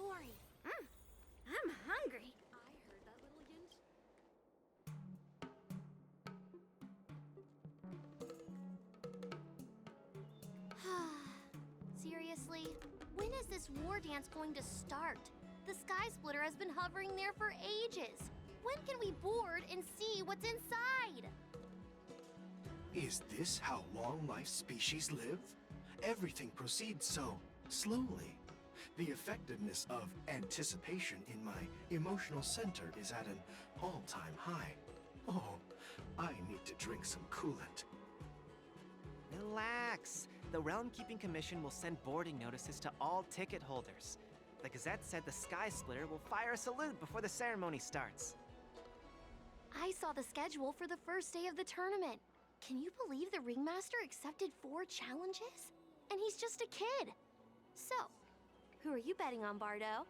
story. I'm hungry. I heard that little yinch. Seriously? When is this war dance going to start? The Sky Splitter has been hovering there for ages. When can we board and see what's inside? Is this how long my species live? Everything proceeds so slowly. The effectiveness of anticipation in my emotional center is at an all-time high. Oh, I need to drink some coolant. Relax. The Realm Keeping Commission will send boarding notices to all ticket holders. The Gazette said the Sky Splitter will fire a salute before the ceremony starts. I saw the schedule for the first day of the tournament. Can you believe the Ringmaster accepted 4 challenges? And he's just a kid. So, who are you betting on, Bardo?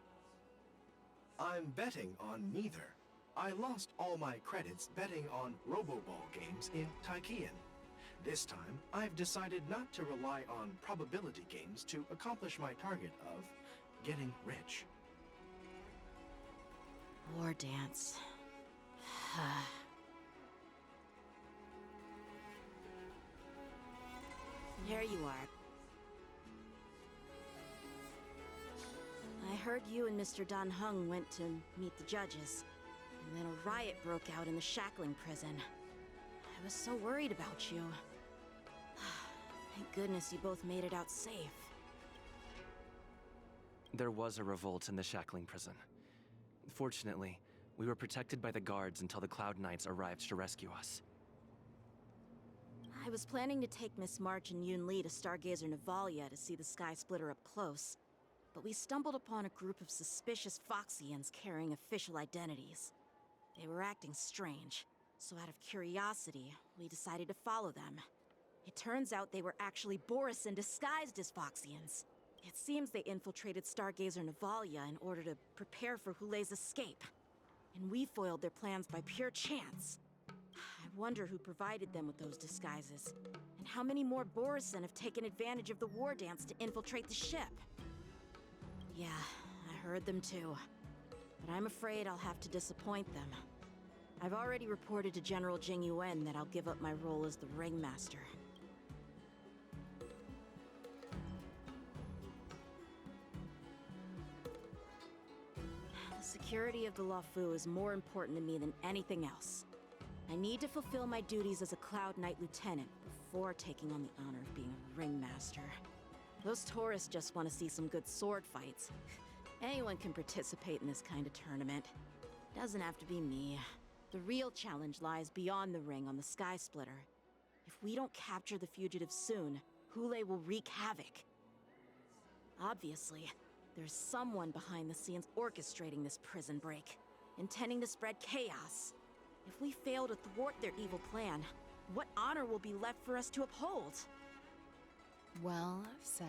I'm betting on neither. I lost all my credits betting on Roboball games in Tychean. This time, I've decided not to rely on probability games to accomplish my target of getting rich. War dance. Here you are. I heard you and Mr. Dan Heng went to meet the judges, and then a riot broke out in the shackling prison. I was so worried about you. Thank goodness you both made it out safe. There was a revolt in the shackling prison. Fortunately, we were protected by the guards until the Cloud Knights arrived to rescue us. I was planning to take Miss March and Yoon Lee to Stargazer Navalia to see the Sky Splitter up close, but we stumbled upon a group of suspicious Foxians carrying official identities. They were acting strange, so out of curiosity, we decided to follow them. It turns out they were actually Borisin disguised as Foxians. It seems they infiltrated Stargazer Navalia in order to prepare for Hule's escape. And we foiled their plans by pure chance. I wonder who provided them with those disguises, and how many more Borisin have taken advantage of the war dance to infiltrate the ship. Yeah, I heard them too. But I'm afraid I'll have to disappoint them. I've already reported to General Jing Yuan that I'll give up my role as the Ringmaster. The security of the Luofu is more important to me than anything else. I need to fulfill my duties as a Cloud Knight Lieutenant before taking on the honor of being a Ringmaster. Those tourists just want to see some good sword fights. Anyone can participate in this kind of tournament. Doesn't have to be me. The real challenge lies beyond the ring on the Sky Splitter. If we don't capture the fugitives soon, Hule will wreak havoc. Obviously, there's someone behind the scenes orchestrating this prison break, intending to spread chaos. If we fail to thwart their evil plan, what honor will be left for us to uphold? Well said.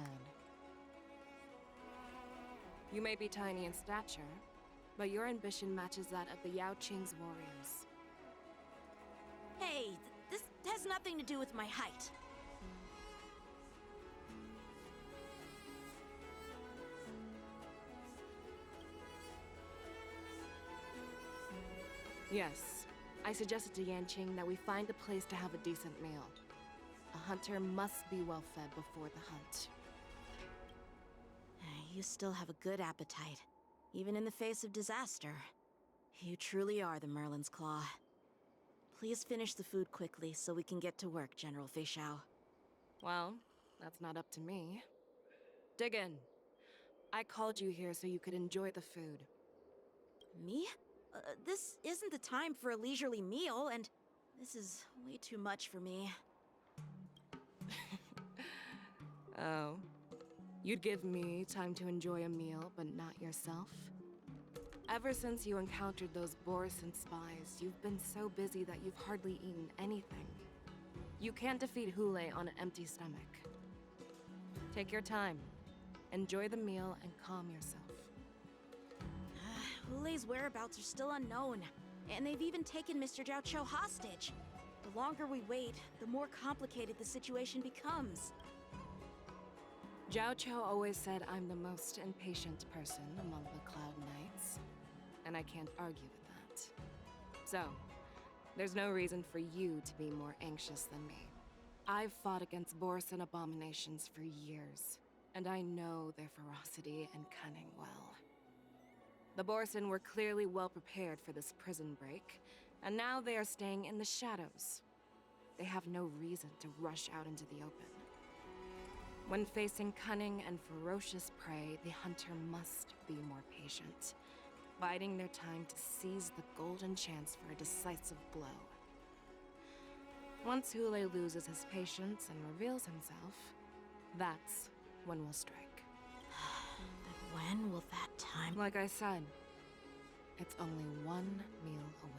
You may be tiny in stature, but your ambition matches that of the Yao Qing's warriors. Hey, this has nothing to do with my height. Yes, I suggested to Yanqing that we find a place to have a decent meal. A hunter must be well fed before the hunt. You still have a good appetite, even in the face of disaster. You truly are the Merlin's Claw. Please finish the food quickly so we can get to work, General Feixiao. Well, that's not up to me. Dig in. I called you here so you could enjoy the food. Me? This isn't the time for a leisurely meal, and this is way too much for me. Oh. You'd give me time to enjoy a meal, but not yourself? Ever since you encountered those Borisin spies, you've been so busy that you've hardly eaten anything. You can't defeat Hule on an empty stomach. Take your time. Enjoy the meal and calm yourself. Hule's whereabouts are still unknown, and they've even taken Mr. Zhao Cho hostage. The longer we wait, the more complicated the situation becomes. Zhao Cho always said I'm the most impatient person among the Cloud Knights, and I can't argue with that. So, there's no reason for you to be more anxious than me. I've fought against Borisin abominations for years, and I know their ferocity and cunning well. The Borisin were clearly well prepared for this prison break, and now they are staying in the shadows. They have no reason to rush out into the open. When facing cunning and ferocious prey, the hunter must be more patient, biding their time to seize the golden chance for a decisive blow. Once Hule loses his patience and reveals himself, that's when we'll strike. But when will that time... Like I said, it's only one meal away.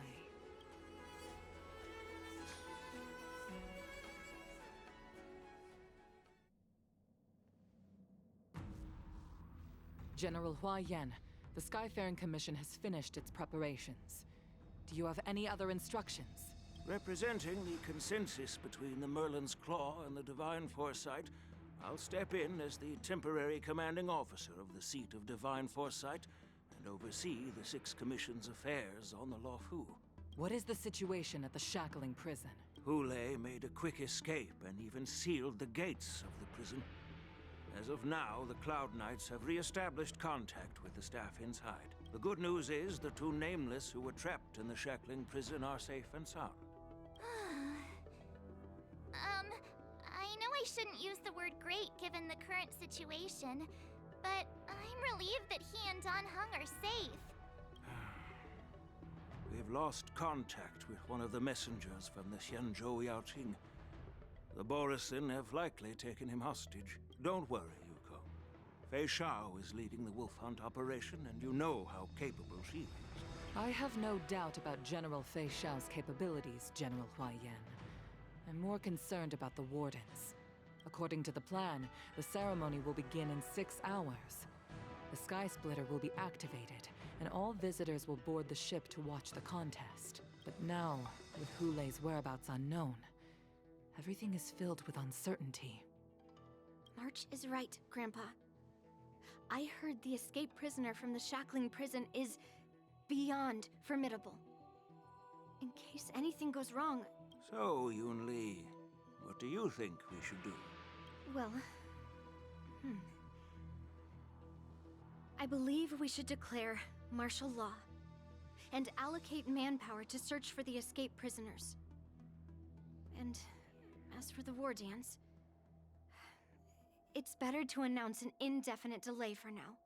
General Hua Yan, the Skyfaring Commission has finished its preparations. Do you have any other instructions? Representing the consensus between the Merlin's Claw and the Divine Foresight, I'll step in as the temporary commanding officer of the seat of Divine Foresight and oversee the Six Commission's affairs on the Luofu. What is the situation at the Shackling Prison? Hule made a quick escape and even sealed the gates of the prison. As of now, the Cloud Knights have re-established contact with the staff inside. The good news is the two Nameless who were trapped in the Shackling Prison are safe and sound. I know I shouldn't use the word great given the current situation, but I'm relieved that he and Don Hung are safe. We've lost contact with one of the messengers from the Xianzhou Yaoqing. The Borisin have likely taken him hostage. Don't worry, Yuko. Fei Shao is leading the wolf hunt operation, and you know how capable she is. I have no doubt about General Fei Shao's capabilities, General Hua Yan. I'm more concerned about the Wardens. According to the plan, the ceremony will begin in 6 hours. The Sky Splitter will be activated, and all visitors will board the ship to watch the contest. But now, with Hule's whereabouts unknown, everything is filled with uncertainty. March is right, Grandpa. I heard the escaped prisoner from the Shackling prison is beyond formidable. In case anything goes wrong... So, Yun-Li, what do you think we should do? Well... I believe we should declare martial law and allocate manpower to search for the escaped prisoners. And as for the war dance, it's better to announce an indefinite delay for now.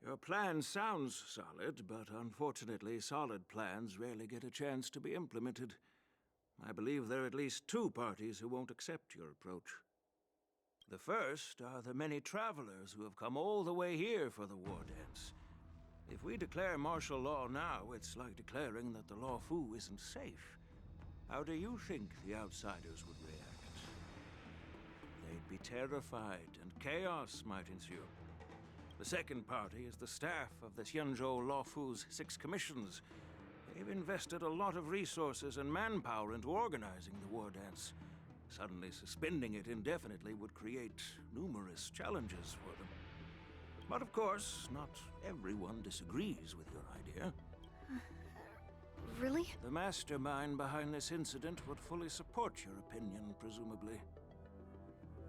Your plan sounds solid, but unfortunately solid plans rarely get a chance to be implemented. I believe there are at least 2 parties who won't accept your approach. The first are the many travelers who have come all the way here for the war dance. If we declare martial law now, it's like declaring that the Luofu isn't safe. How do you think the outsiders would react? They'd be terrified, and chaos might ensue. The second party is the staff of the Xianzhou Luofu's 6 commissions. They've invested a lot of resources and manpower into organizing the war dance. Suddenly suspending it indefinitely would create numerous challenges for them. But of course, not everyone disagrees with your idea. Really? The mastermind behind this incident would fully support your opinion, presumably.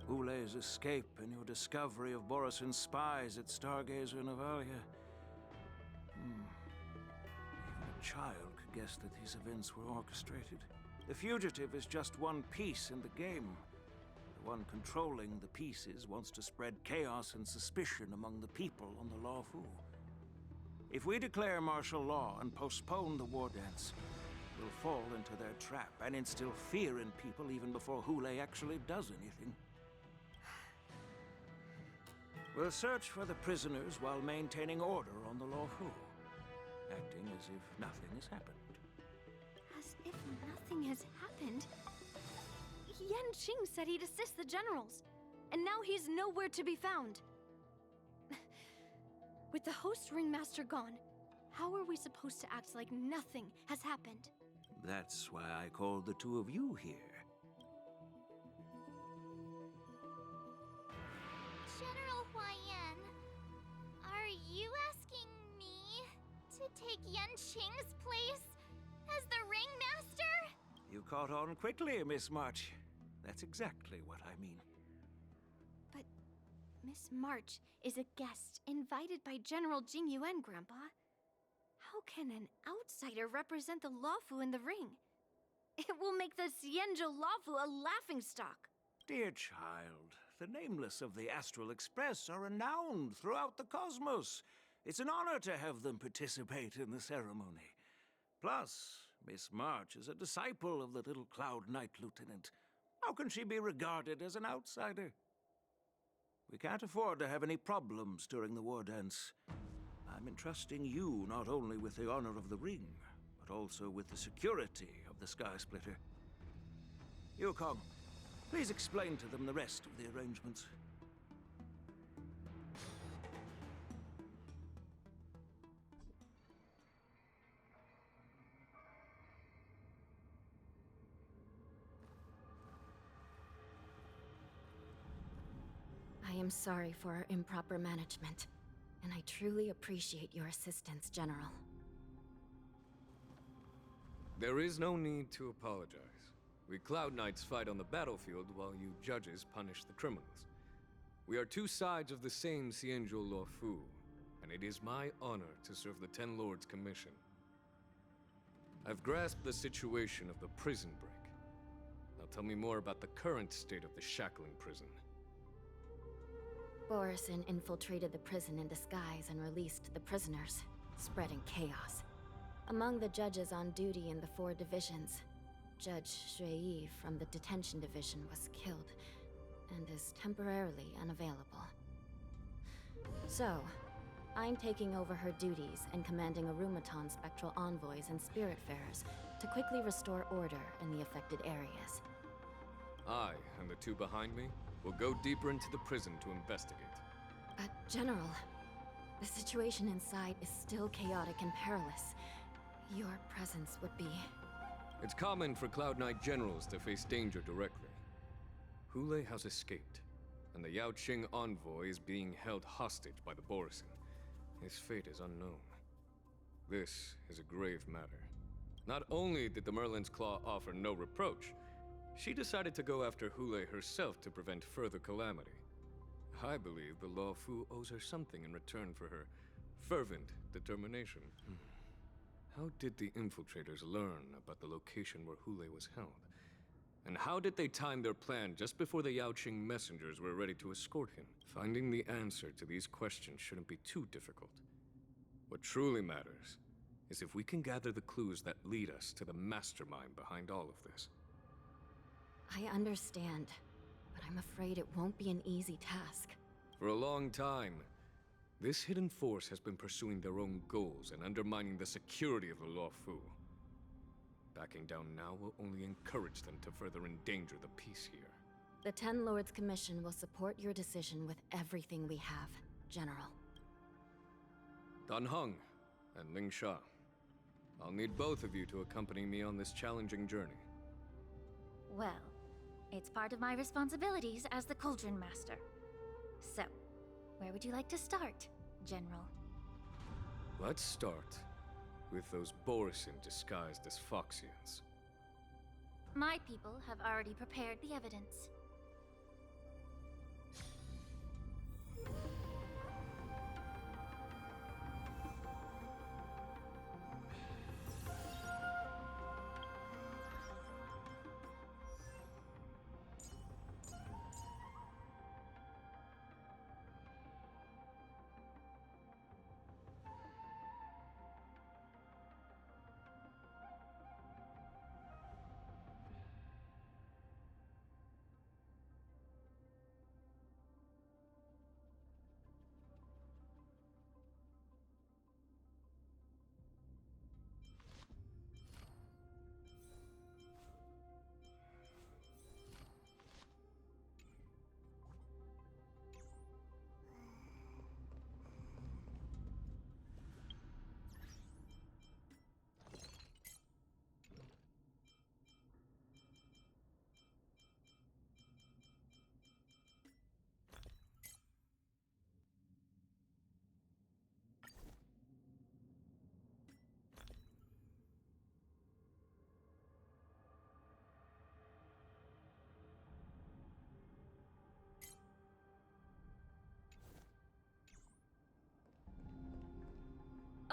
Hule's escape and your discovery of Borisin's spies at Stargazer Navalia. Even a child could guess that these events were orchestrated. The fugitive is just one piece in the game. The one controlling the pieces wants to spread chaos and suspicion among the people on the Luofu. If we declare martial law and postpone the war dance, we'll fall into their trap and instill fear in people even before Hule actually does anything. We'll search for the prisoners while maintaining order on the Luofu, acting as if nothing has happened. As if nothing has happened? Yan Qing said he'd assist the generals, and now he's nowhere to be found. With the host ringmaster gone, how are we supposed to act like nothing has happened? That's why I called the 2 of you here. Qing's place as the ringmaster? You caught on quickly, Miss March. That's exactly what I mean. But Miss March is a guest invited by General Jing Yuan, Grandpa. How can an outsider represent the Lawfu in the ring? It will make the Xianzhou Lawfu a laughingstock. Dear child, the nameless of the Astral Express are renowned throughout the cosmos. It's an honor to have them participate in the ceremony. Plus, Miss March is a disciple of the little Cloud Knight Lieutenant. How can she be regarded as an outsider? We can't afford to have any problems during the war dance. I'm entrusting you not only with the honor of the ring, but also with the security of the Sky Splitter. Yukong, please explain to them the rest of the arrangements. I am sorry for our improper management, and I truly appreciate your assistance, General. There is no need to apologize. We Cloud Knights fight on the battlefield while you judges punish the criminals. We are two sides of the same Xianzhou Luofu, and it is my honor to serve the Ten Lords' commission. I've grasped the situation of the prison break. Now tell me more about the current state of the shackling prison. Borison infiltrated the prison in disguise and released the prisoners, spreading chaos. Among the judges on duty in the 4 divisions, Judge Shui from the detention division was killed and is temporarily unavailable. So, I'm taking over her duties and commanding Arumaton spectral envoys and spiritfarers to quickly restore order in the affected areas. I, and the 2 behind me, will go deeper into the prison to investigate. But, General, the situation inside is still chaotic and perilous. Your presence would be... It's common for Cloud Knight generals to face danger directly. Hule has escaped, and the Yaoqing envoy is being held hostage by the Borison. His fate is unknown. This is a grave matter. Not only did the Merlin's Claw offer no reproach, she decided to go after Hule herself to prevent further calamity. I believe the Luofu owes her something in return for her fervent determination. How did the infiltrators learn about the location where Hule was held? And how did they time their plan just before the Yaoqing messengers were ready to escort him? Finding the answer to these questions shouldn't be too difficult. What truly matters is if we can gather the clues that lead us to the mastermind behind all of this. I understand, but I'm afraid it won't be an easy task. For a long time, this hidden force has been pursuing their own goals and undermining the security of the Luofu. Backing down now will only encourage them to further endanger the peace here. The Ten Lords Commission will support your decision with everything we have, General. Dan Heng and Ling Sha, I'll need both of you to accompany me on this challenging journey. Well, it's part of my responsibilities as the Cauldron Master. So, where would you like to start, General? Let's start with those Borison disguised as Foxians. My people have already prepared the evidence.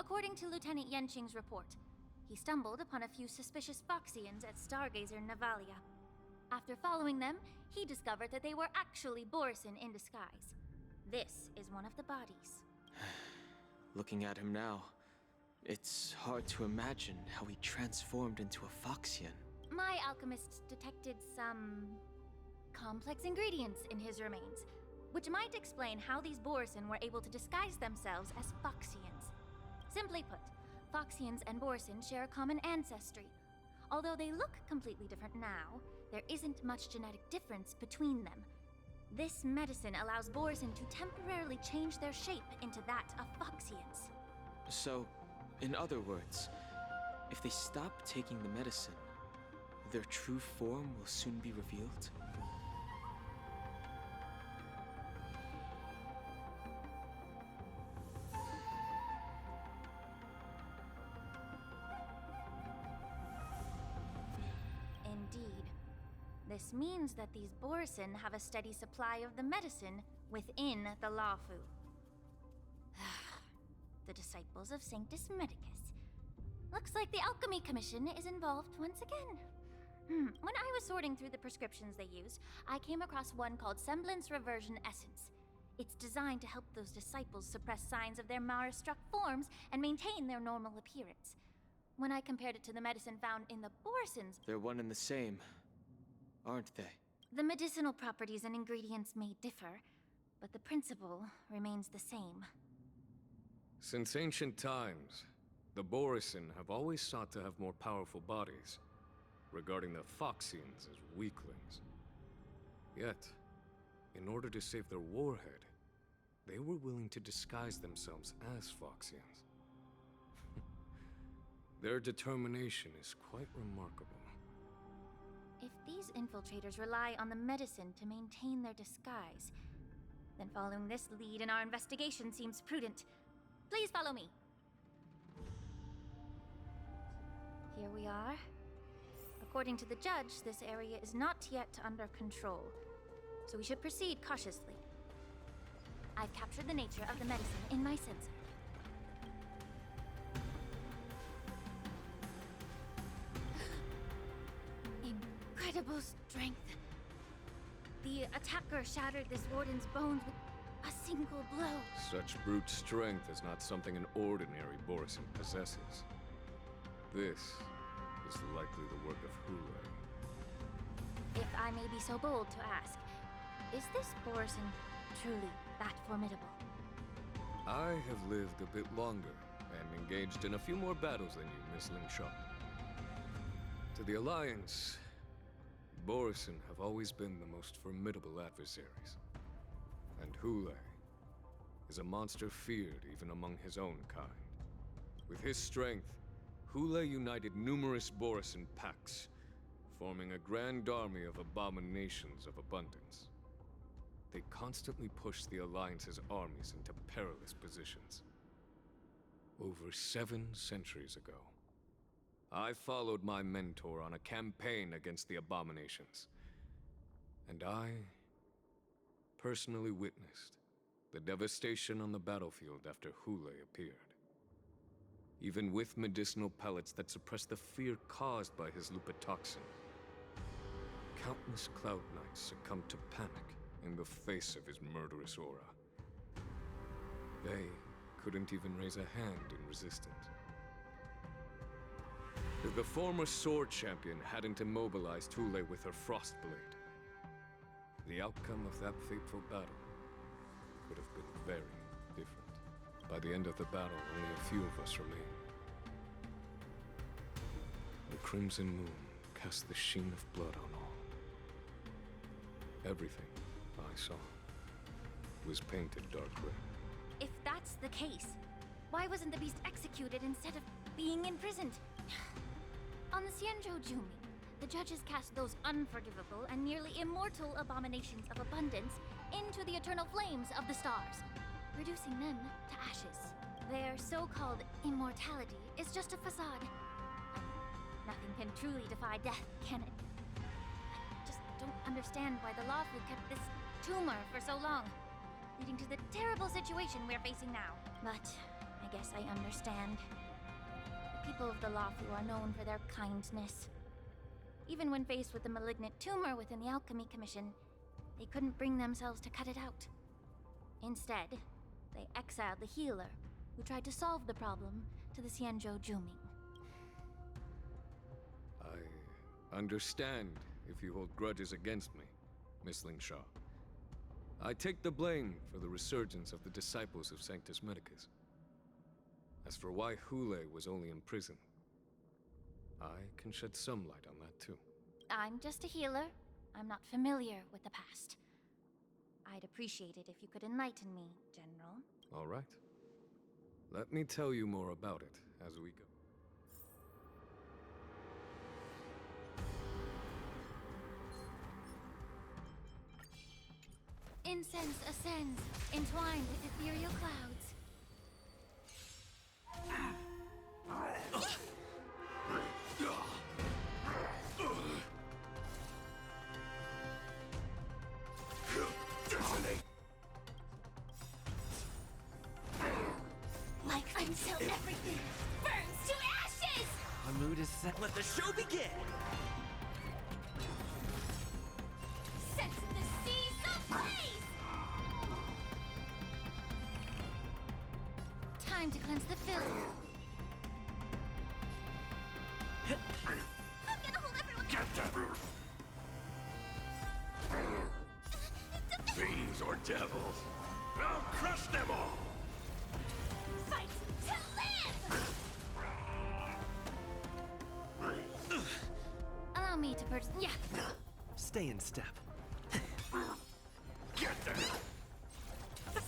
According to Lieutenant Yenqing's report, he stumbled upon a few suspicious Foxians at Stargazer Navalia. After following them, he discovered that they were actually Borisin in disguise. This is one of the bodies. Looking at him now, it's hard to imagine how he transformed into a Foxian. My alchemists detected some complex ingredients in his remains, which might explain how these Borisin were able to disguise themselves as Foxians. Simply put, Foxians and Borisin share a common ancestry. Although they look completely different now, there isn't much genetic difference between them. This medicine allows Borisin to temporarily change their shape into that of Foxians. So, in other words, if they stop taking the medicine, their true form will soon be revealed? Indeed. This means that these Borisin have a steady supply of the medicine within the Lafu. The disciples of Sanctus Medicus. Looks like the Alchemy Commission is involved once again. When I was sorting through the prescriptions they used, I came across one called Semblance Reversion Essence. It's designed to help those disciples suppress signs of their Mara-struck forms and maintain their normal appearance. When I compared it to the medicine found in the Borisins, They're one and the same, aren't they? the medicinal properties and ingredients may differ, but the principle remains the same. Since ancient times, the Borisin have always sought to have more powerful bodies, regarding the Foxians as weaklings. Yet, in order to save their warhead, they were willing to disguise themselves as Foxians. Their determination is quite remarkable. If these infiltrators rely on the medicine to maintain their disguise, then following this lead in our investigation seems prudent. Please follow me. Here we are. According to the judge, this area is not yet under control, so we should proceed cautiously. I've captured the nature of the medicine in my sensor. Incredible strength. The attacker shattered this warden's bones with a single blow. Such brute strength is not something an ordinary Borisin possesses. This is likely the work of Hule. If I may be so bold to ask, is this Borisin truly that formidable? I have lived a bit longer and engaged in a few more battles than you, Miss Lingshaw. To the Alliance, Borisin have always been the most formidable adversaries. And Hule is a monster feared even among his own kind. With his strength, Hule united numerous Borisin packs, forming a grand army of abominations of abundance. They constantly pushed the Alliance's armies into perilous positions. Over 7 centuries ago, I followed my mentor on a campaign against the abominations. And I personally witnessed the devastation on the battlefield after Hule appeared. Even with medicinal pellets that suppressed the fear caused by his lupitoxin, countless Cloud Knights succumbed to panic in the face of his murderous aura. They couldn't even raise a hand in resistance. If the former sword champion hadn't immobilized Hule with her Frostblade, the outcome of that fateful battle could have been very different. By the end of the battle, only a few of us remained. The Crimson Moon cast the sheen of blood on all. Everything I saw was painted dark gray. If that's the case, why wasn't the beast executed instead of being imprisoned? On the Xianzhou Jumi, the judges cast those unforgivable and nearly immortal abominations of abundance into the eternal flames of the stars, reducing them to ashes. Their so-called immortality is just a facade. Nothing can truly defy death, can it? I just don't understand why the Lafu kept this tumor for so long, leading to the terrible situation we're facing now. But I guess I understand. The people of the Lafu are known for their kindness. Even when faced with a malignant tumor within the Alchemy Commission, they couldn't bring themselves to cut it out. Instead, they exiled the healer, who tried to solve the problem, to the Xianzhou Juming. I understand if you hold grudges against me, Miss Ling Sha. I take the blame for the resurgence of the disciples of Sanctus Medicus. As for why Hule was only in prison, I can shed some light on that too. I'm just a healer. I'm not familiar with the past. I'd appreciate it if you could enlighten me, General. All right. Let me tell you more about it as we go. Incense ascends, entwined with ethereal clouds. Like until everything burns to ashes! Our mood is set. Let the show begin! Set the seas ablaze! Time to cleanse the filth. I'm gonna hold everyone. Fiends or devils, I'll crush them all! Fight to live! Allow me to purchase. Yeah. Stay in step. Get them!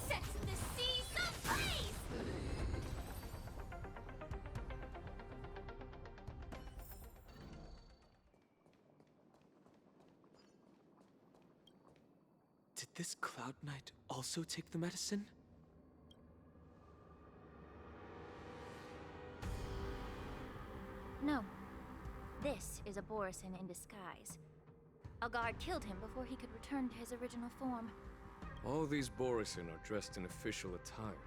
Set the seas ablaze! Did this Cloud Knight also take the medicine? No. This is a Borisin in disguise. A guard killed him before he could return to his original form. All these Borisin are dressed in official attire.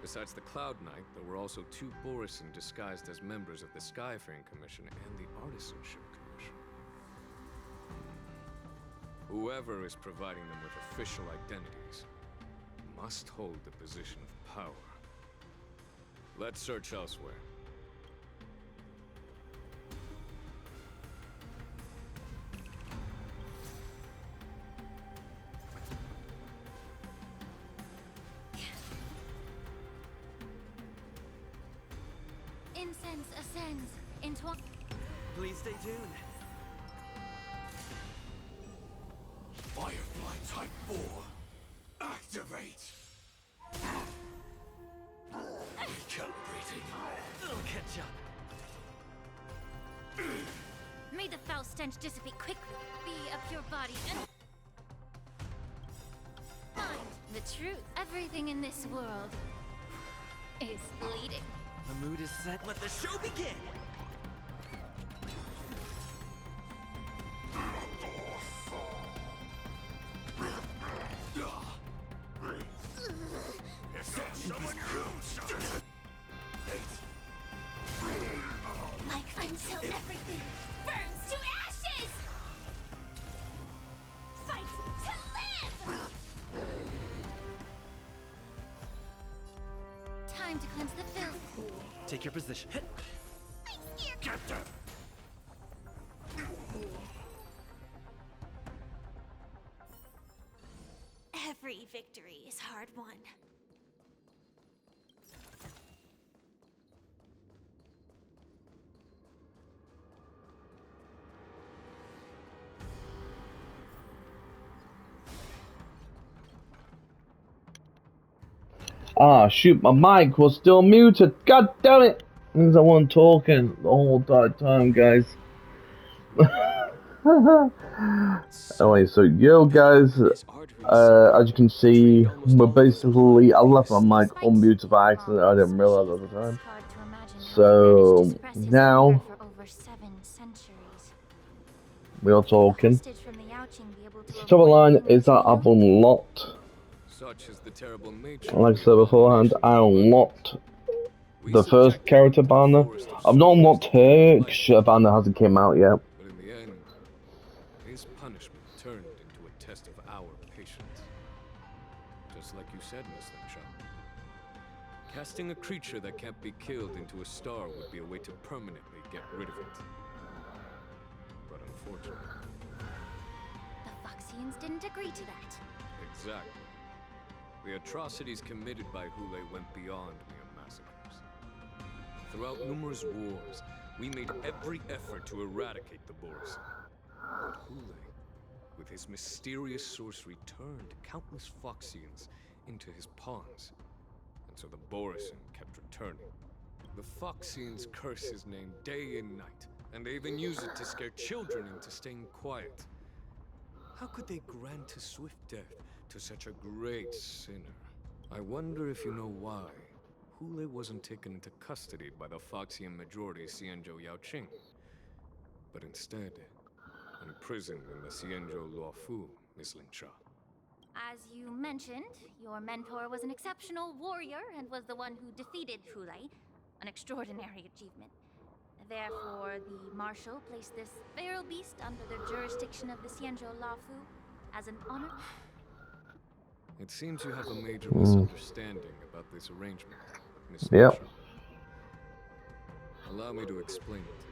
Besides the Cloud Knight, there were also 2 Borisin disguised as members of the Skyfaring Commission and the Artisanship Commission. Whoever is providing them with official identities must hold the position of power. Let's search elsewhere. Incense ascends, entwined. Please stay tuned. Firefly Type 4, activate! Recalibrating. It'll catch up. May the foul stench dissipate quickly. Be a pure body and mind. The truth. Everything in this world is bleeding. The mood is set. Let the show begin! Like until everything burns to ashes! Fight to live! Time to cleanse the filth. Take your position. I'm scared. Get them! Every victory is hard won. Ah, shoot, my mic was still muted. God damn it! Because I wasn't talking the whole time, guys. Anyway, so yo guys, as you can see, we're basically, I left my mic unmuted by accident, I didn't realize at the time. So, now, we are talking. The top line is that I've unlocked Such is the terrible nature. Like I said beforehand, I unlocked the first character banner. I've not unlocked her because her banner hasn't came out yet. But in the end, his punishment turned into a test of our patience. Just like you said, Miss Linshaw. Casting a creature that can't be killed into a star would be a way to permanently get rid of it. But unfortunately... The Foxians didn't agree to that. Exactly. The atrocities committed by Hule went beyond mere massacres. Throughout numerous wars, we made every effort to eradicate the Borison. But Hule, with his mysterious sorcery, turned countless Foxians into his pawns. And so the Borison kept returning. The Foxians curse his name day and night, and they even use it to scare children into staying quiet. How could they grant a swift death to such a great sinner? I wonder if you know why Hule wasn't taken into custody by the Foxian majority Xianzhou Yaoqing, but instead imprisoned in the Xianzhou Luofu, Miss Linshaw. As you mentioned, your mentor was an exceptional warrior and was the one who defeated Hule, an extraordinary achievement. Therefore, the Marshal placed this feral beast under the jurisdiction of the Xianzhou Luofu as an honor. It seems you have a major misunderstanding about this arrangement, Miss Yep. Linshaw. Allow me to explain it to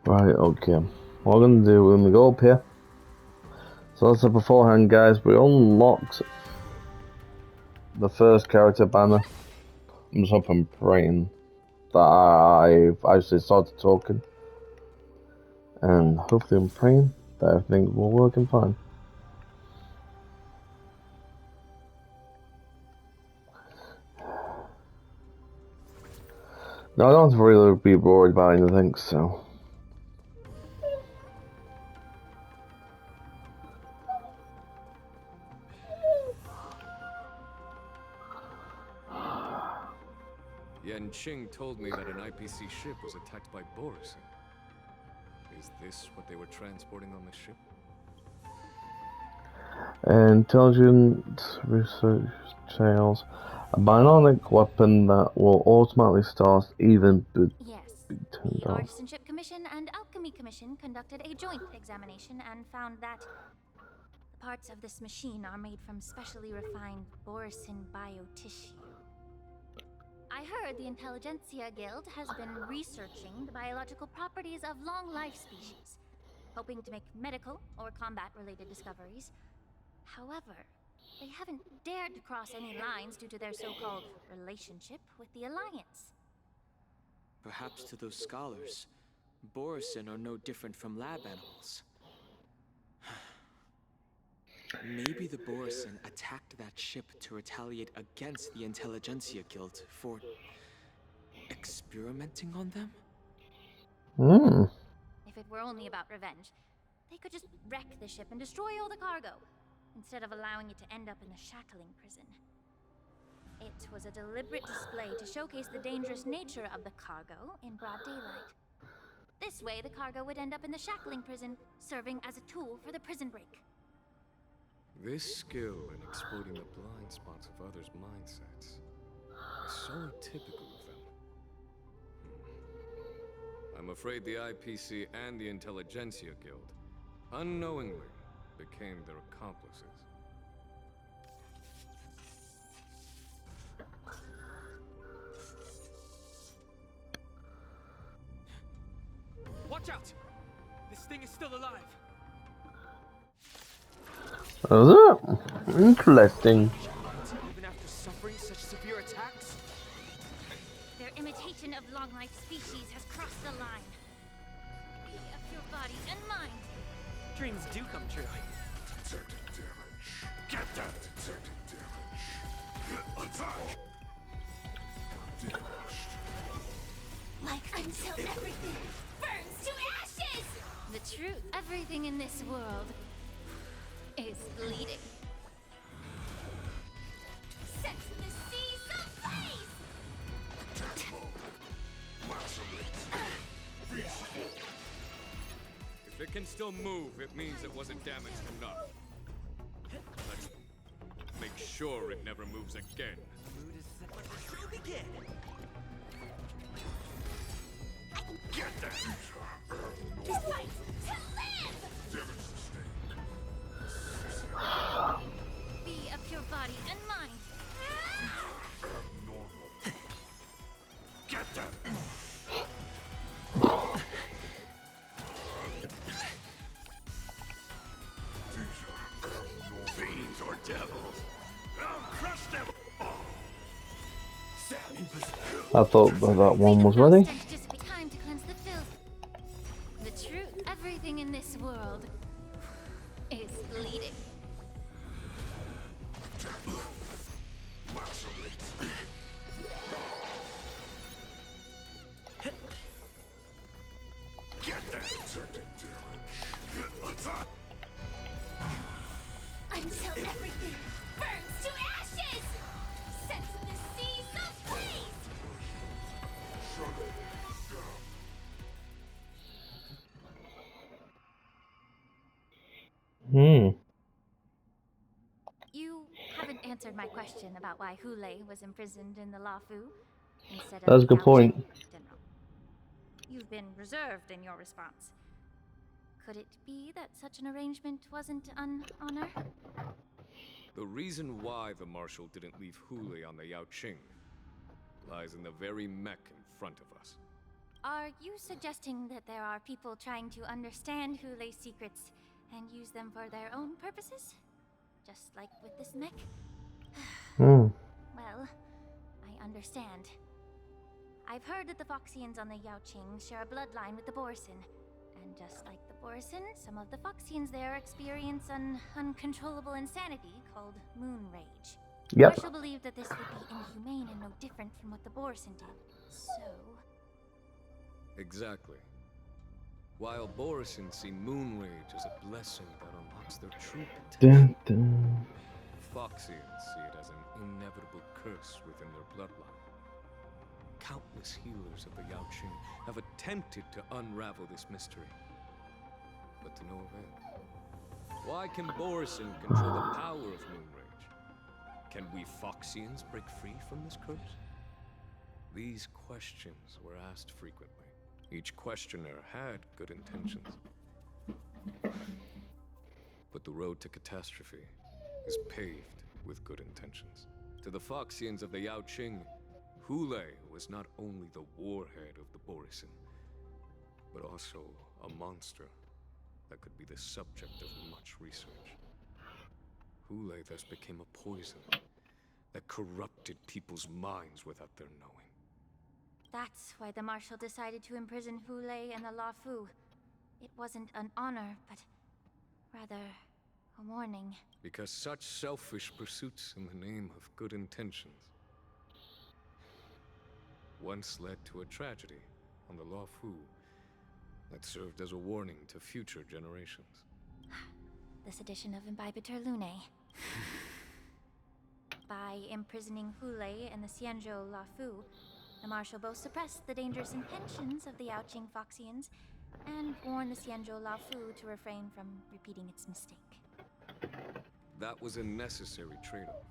you. Right, okay. What we're gonna do when we go up here. So as I said beforehand, guys, we unlocked the first character banner. I'm just hoping, praying that I've actually started talking, and hopefully I'm praying that everything will work fine. No, I don't have to really be worried about anything, so. Yanqing told me that an IPC ship was attacked by Borison. Is this what they were transporting on the ship? Intelligent research channels. A bionic weapon that will automatically start even Yes. be turned The off. Artisanship Commission and Alchemy Commission conducted a joint examination and found that the parts of this machine are made from specially refined Borison biotissue. I heard the Intelligentsia Guild has been researching the biological properties of long-life species, hoping to make medical or combat-related discoveries. However, they haven't dared to cross any lines due to their so-called relationship with the Alliance. Perhaps to those scholars, Borison are no different from lab animals. Maybe the Borison attacked that ship to retaliate against the Intelligentsia Guild for experimenting on them? If it were only about revenge, they could just wreck the ship and destroy all the cargo, instead of allowing it to end up in the shackling prison. It was a deliberate display to showcase the dangerous nature of the cargo in broad daylight. This way, the cargo would end up in the shackling prison, serving as a tool for the prison break. This skill in exploiting the blind spots of others' mindsets is so typical of them. I'm afraid the IPC and the Intelligentsia Guild unknowingly became their accomplices. Watch out! This thing is still alive! Is it? Interesting. Even after suffering such severe attacks? Their imitation of long-life species has crossed the line. Free of your body and mind. Dreams do come true. Detected damage. Get that detected damage. Attack! Like until everything burns to ashes! The truth, everything in this world is bleeding. Set the seas ablaze! If it can still move, it means it wasn't damaged enough. Let's make sure it never moves again. Mood is set. Let the show begin. Get that! Fight to live! Be of your body and mind. Get that! Fiends or devils? I'll crush them all! I thought that one was ready. Just time to cleanse the filth. The truth, everything in this world is bleeding. Get that! Until everything burns to ashes! Set the seas ablaze! You haven't answered my question about why Hule was imprisoned in the Lafu instead of That's a good Yao point. Qing, General. You've been reserved in your response. Could it be that such an arrangement wasn't an honor? The reason why the Marshal didn't leave Hule on the Yao Qing lies in the very mech in front of us. Are you suggesting that there are people trying to understand Hule's secrets and use them for their own purposes? Just like with this mech? Hmm. Well, I understand. I've heard that the Foxians on the Yao Qing share a bloodline with the Borson. And just like the Borson, some of the Foxians there experience an uncontrollable insanity called moon rage. Yep. Marshall believed that this would be inhumane and no different from what the Borson did. So... Exactly. While Borison see moon rage as a blessing that unlocks their true potential, Dun, dun. Foxians see it as an inevitable curse within their bloodline. Countless healers of the Yao Qing have attempted to unravel this mystery, but to no avail. Why can Borison control the power of moon rage? Can we Foxians break free from this curse? These questions were asked frequently. Each questioner had good intentions. But the road to catastrophe is paved with good intentions. To the Foxians of the Yao Qing, Hule was not only the warhead of the Borison, but also a monster that could be the subject of much research. Hule thus became a poison that corrupted people's minds without their knowing. that's why the Marshal decided to imprison Hule and the Lafu. It wasn't an honor, but rather a warning. Because such selfish pursuits in the name of good intentions once led to a tragedy on the Lafu that served as a warning to future generations. This edition of Imbibitor Lunae. By imprisoning Hule and the Xianzhou Lafu, the Marshal both suppressed the dangerous intentions of the Yao Qing Foxians and warned the Xianzhou Lafu to refrain from repeating its mistake. That was a necessary trade-off.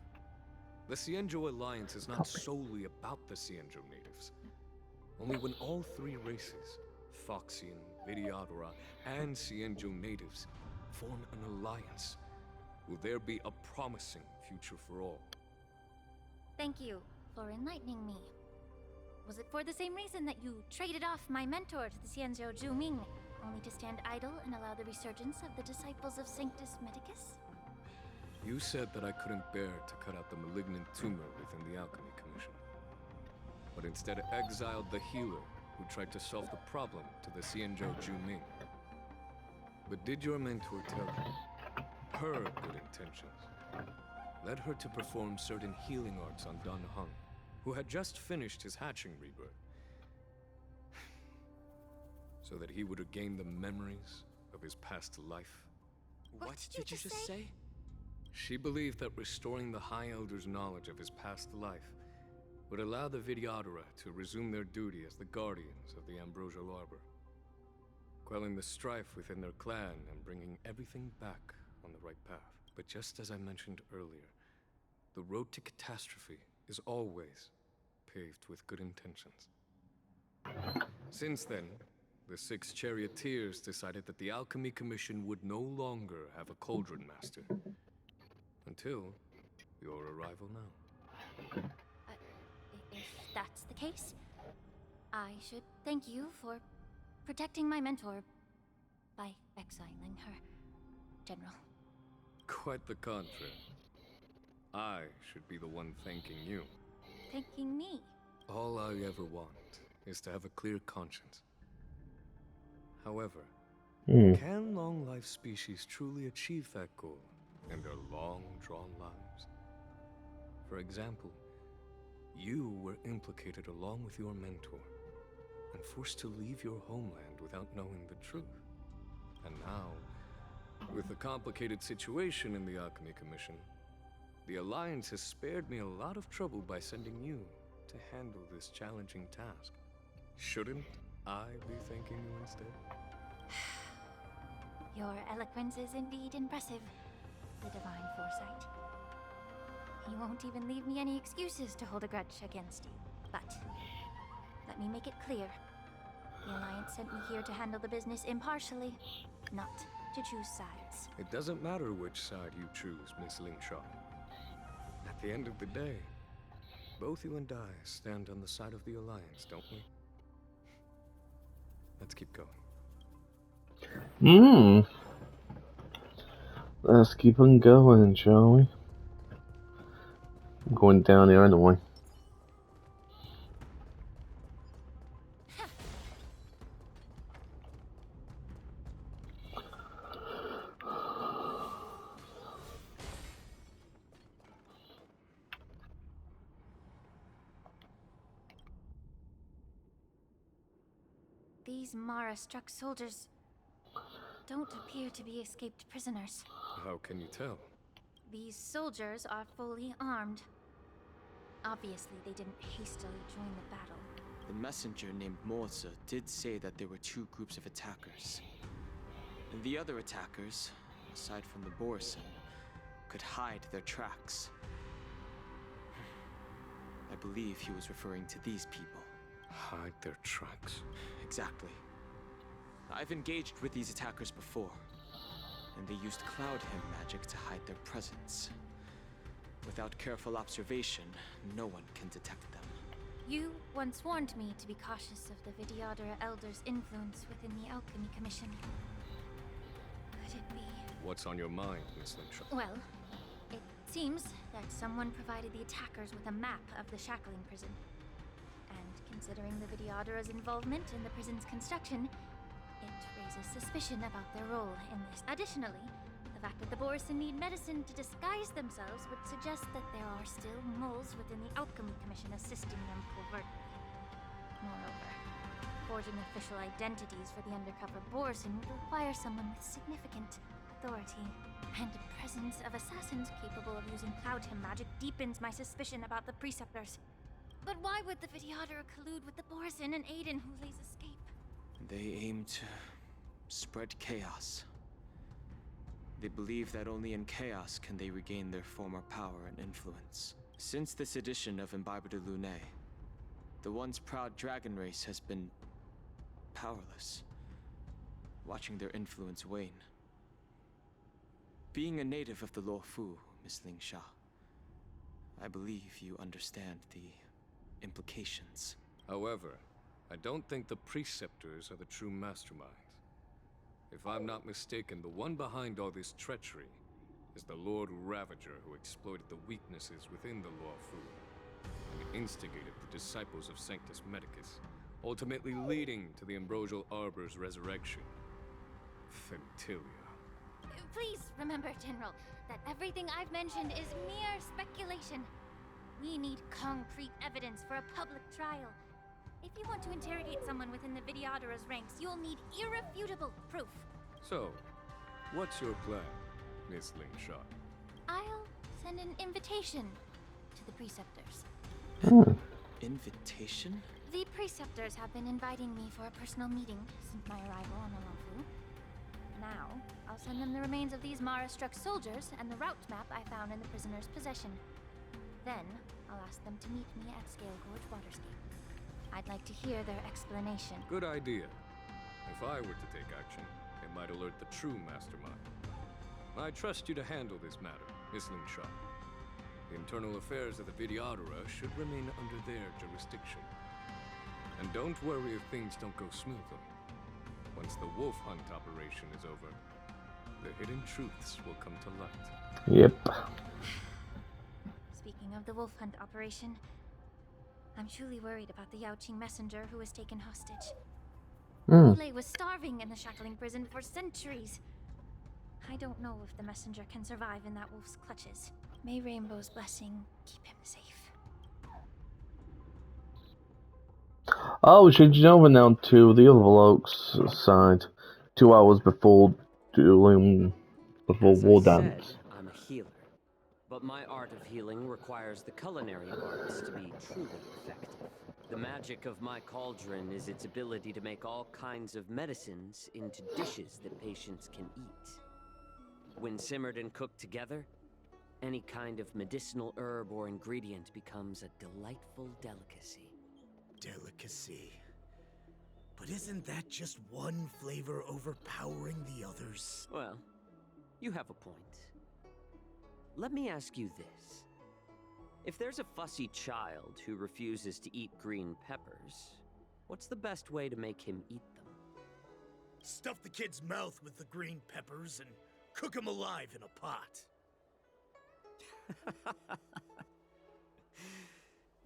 The Xianzhou alliance is not solely about the Xianzhou natives. Only when all three races, Foxian, Videodora, and Xianzhou natives, form an alliance, will there be a promising future for all. Thank you for enlightening me. Was it for the same reason that you traded off my mentor to the Xianzhou Zhuming, only to stand idle and allow the resurgence of the disciples of Sanctus Medicus? You said that I couldn't bear to cut out the malignant tumor within the Alchemy Commission, but instead exiled the healer who tried to solve the problem to the Xianzhou Zhuming. But did your mentor tell you her good intentions led her to perform certain healing arts on Dan Heng, who had just finished his hatching rebirth, so that he would regain the memories of his past life? What did you just say? She believed that restoring the High Elder's knowledge of his past life would allow the Videodora to resume their duty as the guardians of the Ambrosial Arbor. quelling the strife within their clan and bringing everything back on the right path. But just as I mentioned earlier, the road to catastrophe is always paved with good intentions. Since then, the 6 charioteers decided that the Alchemy Commission would no longer have a cauldron master. Until your arrival now. If that's the case, I should thank you for protecting my mentor by exiling her, General. Quite the contrary. I should be the one thanking you. Thanking me? All I ever want is to have a clear conscience. However, can long-life species truly achieve that goal in their long-drawn lives? For example, you were implicated along with your mentor and forced to leave your homeland without knowing the truth. And now, with the complicated situation in the Alchemy Commission, the Alliance has spared me a lot of trouble by sending you to handle this challenging task. Shouldn't I be thanking you instead? Your eloquence is indeed impressive, the divine foresight. You won't even leave me any excuses to hold a grudge against you. But let me make it clear. The Alliance sent me here to handle the business impartially, not to choose sides. It doesn't matter which side you choose, Miss Lingshaw. At the end of the day, both you and I stand on the side of the Alliance, don't we? Let's keep going. Let's keep on going, shall we? I'm going down here anyway. These Mara-struck soldiers don't appear to be escaped prisoners. How can you tell? These soldiers are fully armed. Obviously, they didn't hastily join the battle. The messenger named Morza did say that there were 2 groups of attackers. And the other attackers, aside from the Borison, could hide their tracks. I believe he was referring to these people. Hide their tracks? Exactly. I've engaged with these attackers before, and they used Cloud Hymn magic to hide their presence. Without careful observation, no one can detect them. You once warned me to be cautious of the Vidyadhara Elder's influence within the Alchemy Commission. Could it be? What's on your mind, Miss Lingshaw? Well, it seems that someone provided the attackers with a map of the shackling prison. And considering the Vidyadhara's involvement in the prison's construction, it raises suspicion about their role in this. Additionally, the fact that the Borison need medicine to disguise themselves would suggest that there are still moles within the Alchemy Commission assisting them covertly. Moreover, forging official identities for the undercover Borison would require someone with significant authority. And the presence of assassins capable of using Cloud Hymn magic deepens my suspicion about the Preceptors. But why would the Vidyadhara collude with the Borison and aid in Hule's escape? They aim to spread chaos. They believe that only in chaos can they regain their former power and influence. Since this edition of Imbibe de Lune, the once proud dragon race has been powerless, watching their influence wane. Being a native of the Luofu, Miss Lingshaw, I believe you understand the implications. However, I don't think the Preceptors are the true masterminds. If I'm not mistaken, the one behind all this treachery is the Lord Ravager who exploited the weaknesses within the Luofu and instigated the disciples of Sanctus Medicus, ultimately leading to the Ambrosial Arbor's resurrection. Fentilia. Please remember, General, that everything I've mentioned is mere speculation. We need concrete evidence for a public trial. If you want to interrogate someone within the Vidyadhara's ranks, you'll need irrefutable proof. So, what's your plan, Miss Lingshaw? I'll send an invitation to the Preceptors. Invitation? The preceptors have been inviting me for a personal meeting since my arrival on Oahu. Now, I'll send them the remains of these Mara-struck soldiers and the route map I found in the prisoner's possession. Then, I'll ask them to meet me at Scale Gorge Waterscape. I'd like to hear their explanation. Good idea. If I were to take action, it might alert the true mastermind. I trust you to handle this matter, Miss Lingshaw. The internal affairs of the Vidyadhara should remain under their jurisdiction. And don't worry if things don't go smoothly. Once the wolf hunt operation is over, the hidden truths will come to light. Yep. Speaking of the wolf hunt operation, I'm truly worried about the Yaoqing messenger who was taken hostage. Hule was starving in the shackling prison for centuries. I don't know if the messenger can survive in that wolf's clutches. May Rainbow's blessing keep him safe. Oh, changing over now to the other Oaks side. 2 hours before dueling, before As War I said, Dance. I'm a healer. But my art of healing requires the culinary arts to be truly effective. The magic of my cauldron is its ability to make all kinds of medicines into dishes that patients can eat. When simmered and cooked together, any kind of medicinal herb or ingredient becomes a delightful delicacy. Delicacy. But isn't that just one flavor overpowering the others? Well, you have a point. Let me ask you this. If there's a fussy child who refuses to eat green peppers, what's the best way to make him eat them? Stuff the kid's mouth with the green peppers and cook him alive in a pot.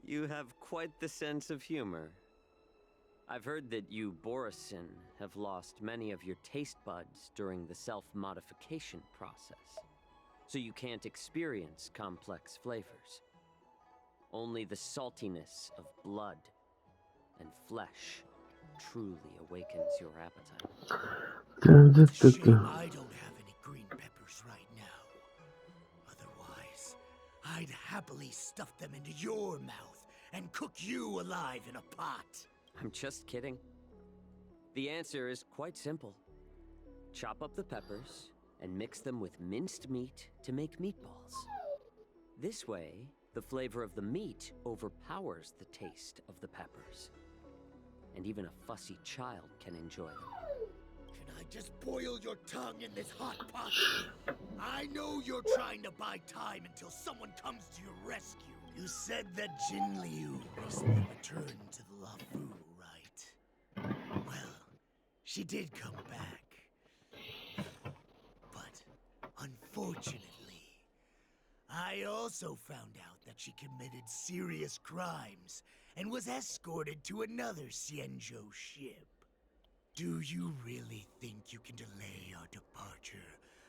You have quite the sense of humor. I've heard that you, Borisin, have lost many of your taste buds during the self-modification process, so you can't experience complex flavors. Only the saltiness of blood and flesh truly awakens your appetite. It's a shame I don't have any green peppers right now. Otherwise, I'd happily stuff them into your mouth and cook you alive in a pot. I'm just kidding. The answer is quite simple. Chop up the peppers and mix them with minced meat to make meatballs. This way, the flavor of the meat overpowers the taste of the peppers. And even a fussy child can enjoy them. Can I just boil your tongue in this hot pot? I know you're trying to buy time until someone comes to your rescue. You said that Jin Liu recently returned to the Lafu, right? Well, she did come back. But, unfortunately, I also found out that she committed serious crimes and was escorted to another Xianzhou ship. Do you really think you can delay our departure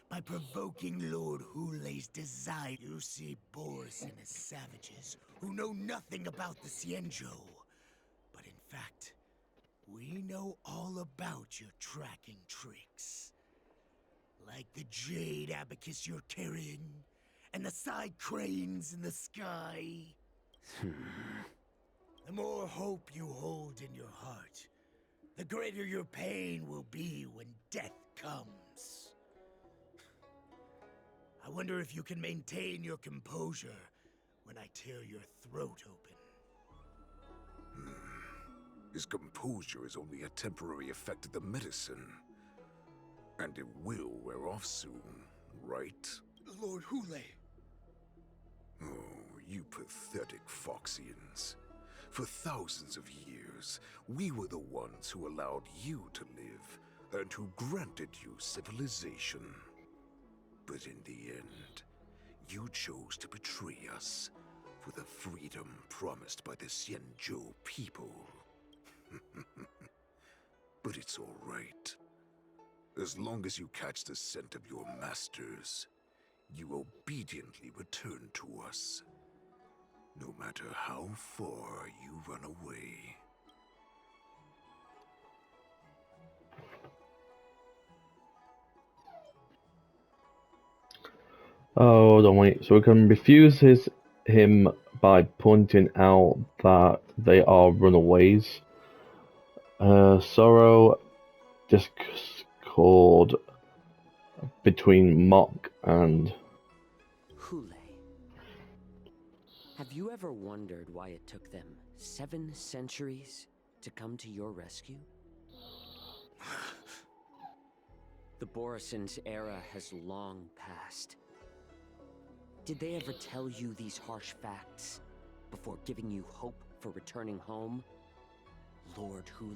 by provoking Lord Hule's desire? You see Borisin as savages who know nothing about the Xianzhou. But in fact, we know all about your tracking tricks. Like the jade abacus you're carrying, and the side cranes in the sky. The more hope you hold in your heart, the greater your pain will be when death comes. I wonder if you can maintain your composure when I tear your throat open. His composure is only a temporary effect of the medicine. And it will wear off soon, right? Lord Hule. Oh, you pathetic Foxians. For thousands of years, we were the ones who allowed you to live, and who granted you civilization. But in the end, you chose to betray us for the freedom promised by the Xianzhou people. But it's all right. As long as you catch the scent of your masters, you obediently return to us. No matter how far you run away. Oh, don't wait. So we can refuse him by pointing out that they are runaways. Sorrow discord between Mock and Hule. Have you ever wondered why it took them 7 centuries to come to your rescue? The Borison's era has long passed. Did they ever tell you these harsh facts before giving you hope for returning home, Lord Hule?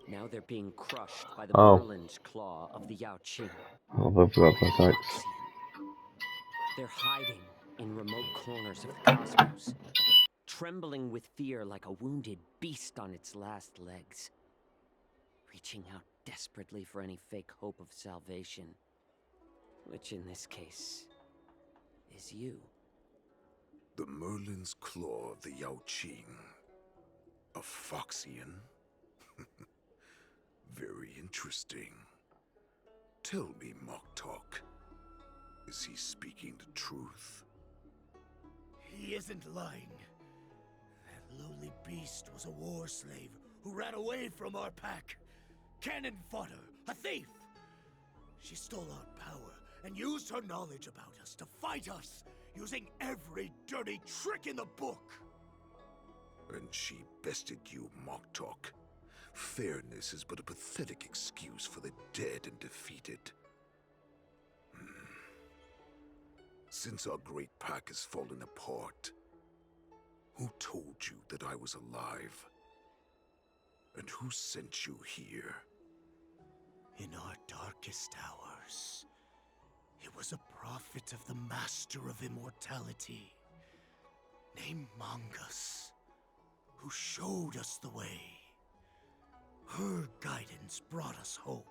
Now they're being crushed by the Merlin's claw of the Yaoqing. Oh, that's perfect. They're hiding in remote corners of the cosmos, trembling with fear like a wounded beast on its last legs, reaching out desperately for any fake hope of salvation, which in this case is you. The Merlin's claw of the Yaoqing. A Foxian? Very interesting. Tell me, Mock Talk. Is he speaking the truth? He isn't lying. That lowly beast was a war slave who ran away from our pack. Cannon fodder, a thief! She stole our power and used her knowledge about us to fight us, using every dirty trick in the book. And she bested you, Mock Talk. Fairness is but a pathetic excuse for the dead and defeated. Since our great pack has fallen apart, who told you that I was alive? And who sent you here? In our darkest hours, it was a prophet of the Master of Immortality, named Mongus, who showed us the way. Her guidance brought us hope.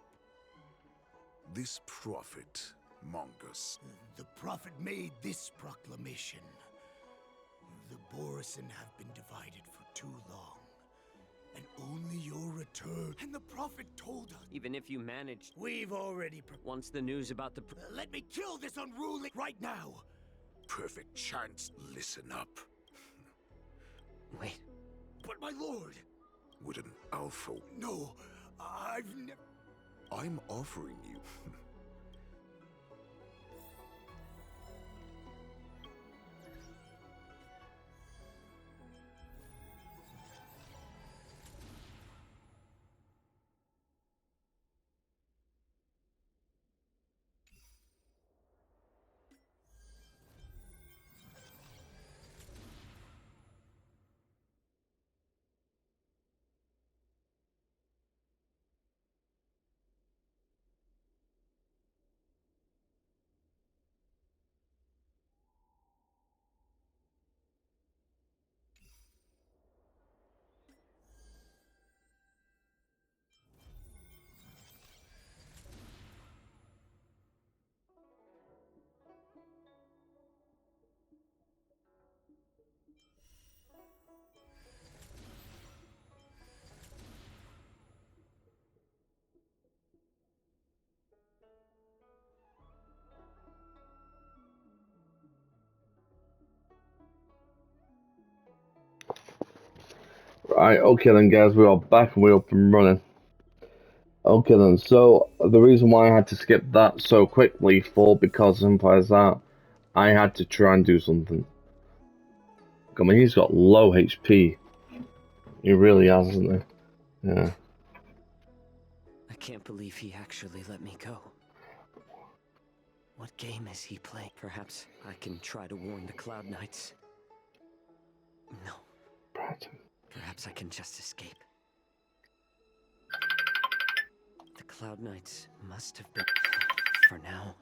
This prophet, Mongus. The prophet made this proclamation. The Borison have been divided for too long, and only your return. And the prophet told us. Even if you managed... We've already... Once the news about the... Let me kill this unruly right now! Perfect chance. Listen up. Wait. But my lord! Would an alpha... No, I've never... I'm offering you... Right, okay then guys, we are back and we're up and running. Okay then, so the reason why I had to skip that so quickly for because simple as that, I had to try and do something. I mean, he's got low HP. He really has, hasn't he? Yeah. I can't believe he actually let me go. What game is he playing? Perhaps I can try to warn the Cloud Knights. No. Perhaps I can just escape. The Cloud Knights must have been... For now,